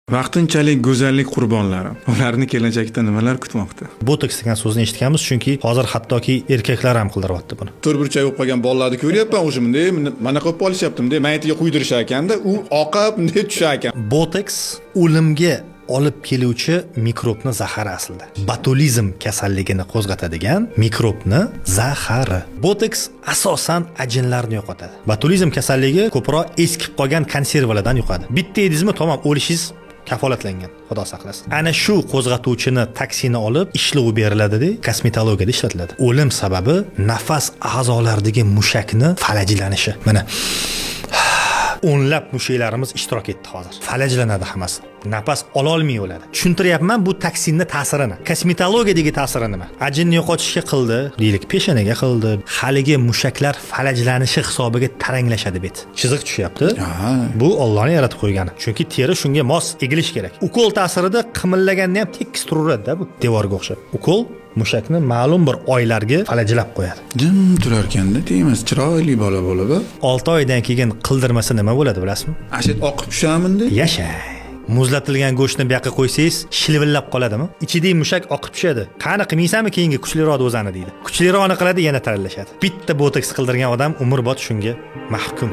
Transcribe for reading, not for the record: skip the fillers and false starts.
Vaqtinchalik go'zallik qurbonlari. Ularni kelajakda nimalar kutmoqda? Botoks degan so'zni eshitganmiz, chunki hozir hattoki erkaklar ham qildiryapti buni. To'rtburchak bo'lib qolgan bolalarni ko'ryapman, o'sha bunday mana qilib olishyapti, bunday mayitiga quydirishar ekanda, u oqib bunday tushar ekan. Botoks o'limga olib keluvchi mikrobni zahari aslida. Botulizm kasalligini qo'zg'atadigan mikrobni zahari. Botoks asosan ajinlarni yo'qotadi. Botulizm kasalligi ko'proq eskib qolgan konservalardan yuqadi. Bitta edizmi tamom o'lishingiz kafolatlangan, xudo saqlasin. Ana shu qo'zg'atuvchini toksini olib ishlovga beriladi-da, kosmetologiyada ishlatiladi. O'lim sababi nafas a'zolaridagi mushakni falajlanishi. Mana o'nlab mushaklarimiz ishtirok etdi hozir. Falajlanadi hammasi. Nafas ola olmay o'ladi. Tushuntiryapman bu toksinni ta'sirini. Kosmetologiyadagi ta'siri nima? Ajinni yo'qotishga qildi, deylik, peshanaga qildi. Haligi mushaklar falajlanishi hisobiga taranglashadi bet. Chiziq tushyapti. Bu Allohning yaratib qo'ygani. Chunki teri shunga mos egilish kerak. Ukol ta'sirida qimillaganni ham tekis turaveradi-da bu devorga o'xshab. Ukol mushakni ma'lum bir oylarga falajlab qo'yadi. Jim turar ekanda, deymiz, chiroyli bola bo'lib. 6 oydan keyin qildirmasa nima bo'ladi, bilasizmi? Ashet oqib tushamindi. Yashay. Muzlatilgan go'shtni bu yoqqa qo'ysangiz, shilvillab qoladimi? Ichidagi mushak oqib tushadi. Qani qilmaysanmi keyingi kuchliroq dozani deydi. Kuchliroqni qiladi, yana tarallashadi. Bitta botoks qildirgan odam umrbod shunga mahkum.